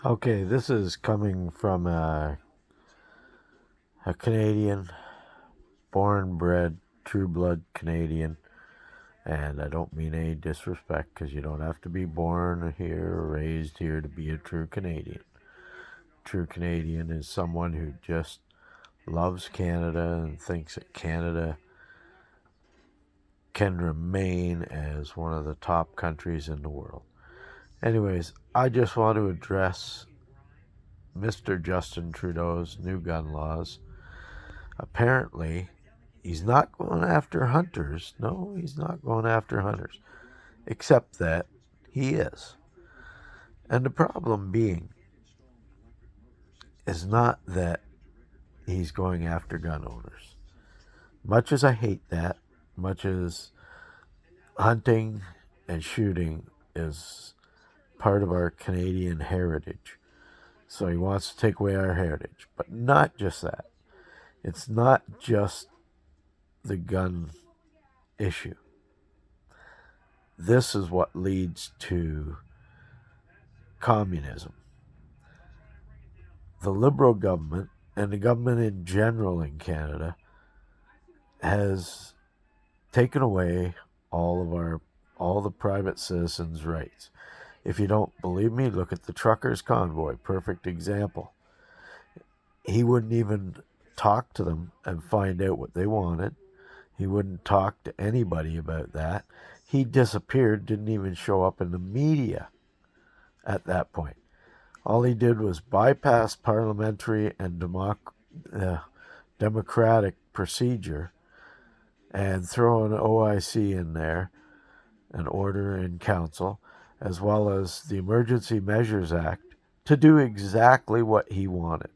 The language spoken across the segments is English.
Okay, this is coming from a Canadian, born, bred, true blood Canadian. And I don't mean any disrespect because you don't have to be born here or raised here to be a true Canadian. True Canadian is someone who just loves Canada and thinks that Canada can remain as one of the top countries in the world. Anyways, I just want to address Mr. Justin Trudeau's new gun laws. Apparently, he's not going after hunters. No, he's not going after hunters. Except that he is. And the problem being is not that he's going after gun owners. Much as I hate that, much as hunting and shooting is part of our Canadian heritage. So he wants to take away our heritage. But not just that. It's not just the gun issue. This is what leads to communism. The Liberal government and the government in general in Canada has taken away all the private citizens' rights. If you don't believe me, look at the truckers' convoy. Perfect example. He wouldn't even talk to them and find out what they wanted. He wouldn't talk to anybody about that. He disappeared, didn't even show up in the media at that point. All he did was bypass parliamentary and democratic procedure and throw an OIC in there, an order in council, as well as the Emergency Measures Act, to do exactly what he wanted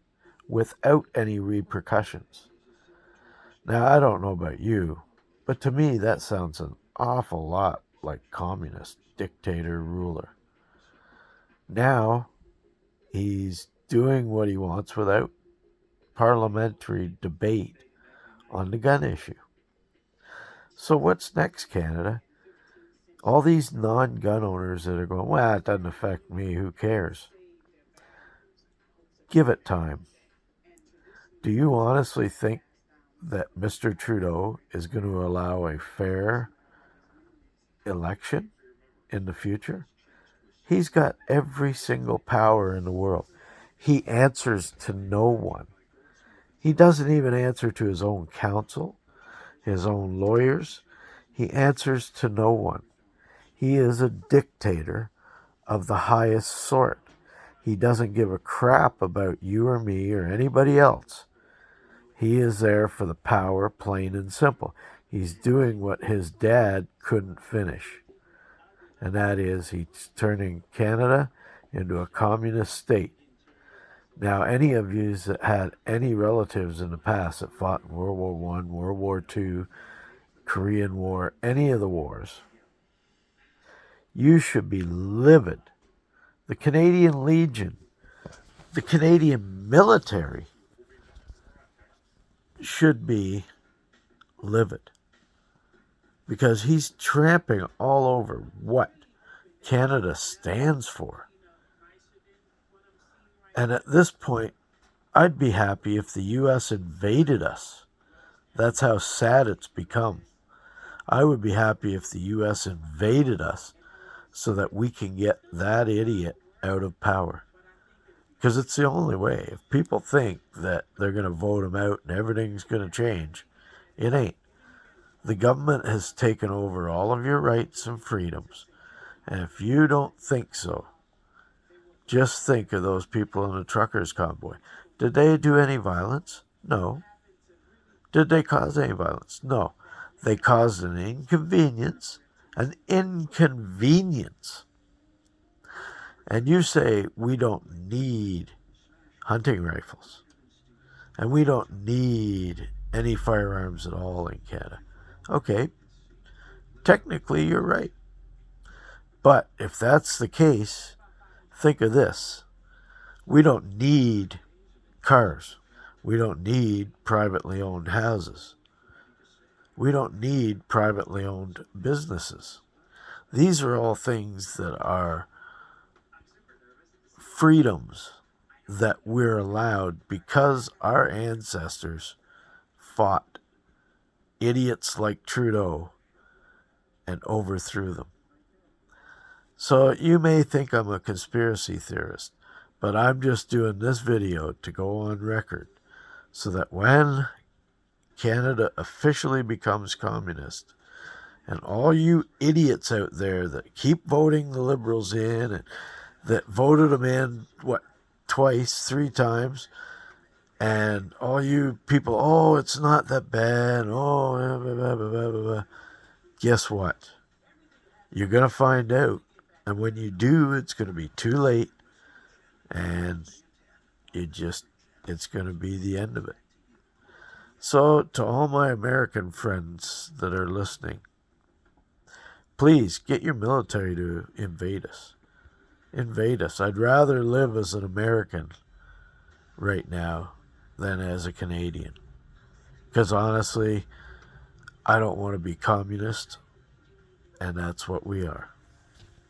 without any repercussions. Now, I don't know about you, but to me that sounds an awful lot like communist, dictator, ruler. Now, he's doing what he wants without parliamentary debate on the gun issue. So what's next, Canada? All these non-gun owners that are going, well, it doesn't affect me, who cares? Give it time. Do you honestly think that Mr. Trudeau is going to allow a fair election in the future? He's got every single power in the world. He answers to no one. He doesn't even answer to his own counsel, his own lawyers. He answers to no one. He is a dictator of the highest sort. He doesn't give a crap about you or me or anybody else. He is there for the power, plain and simple. He's doing what his dad couldn't finish. And that is, he's turning Canada into a communist state. Now, any of you that had any relatives in the past that fought in World War I, World War II, Korean War, any of the wars, you should be livid. The Canadian Legion, the Canadian military should be livid because he's tramping all over what Canada stands for. And at this point, I'd be happy if the U.S. invaded us. That's how sad it's become. I would be happy if the U.S. invaded us so that we can get that idiot out of power. Because it's the only way. If people think that they're going to vote him out and everything's going to change, it ain't. The government has taken over all of your rights and freedoms. And if you don't think so, just think of those people in the truckers' convoy. Did they do any violence? No. Did they cause any violence? No. They caused an inconvenience. An inconvenience. And you say we don't need hunting rifles. And we don't need any firearms at all in Canada. Okay, technically you're right. But if that's the case, think of this. We don't need cars. We don't need privately owned houses. We don't need privately owned businesses. These are all things that are freedoms that we're allowed because our ancestors fought idiots like Trudeau and overthrew them. So you may think I'm a conspiracy theorist, but I'm just doing this video to go on record so that when Canada officially becomes communist, and all you idiots out there that keep voting the Liberals in and that voted them in, twice, 3 times, and all you people, oh, it's not that bad, oh, blah, blah, blah, blah, blah, blah. Guess what? You're going to find out. And when you do, it's going to be too late. And it's going to be the end of it. So to all my American friends that are listening, please get your military to invade us. Invade us. I'd rather live as an American right now than as a Canadian. Because honestly, I don't want to be communist, and that's what we are.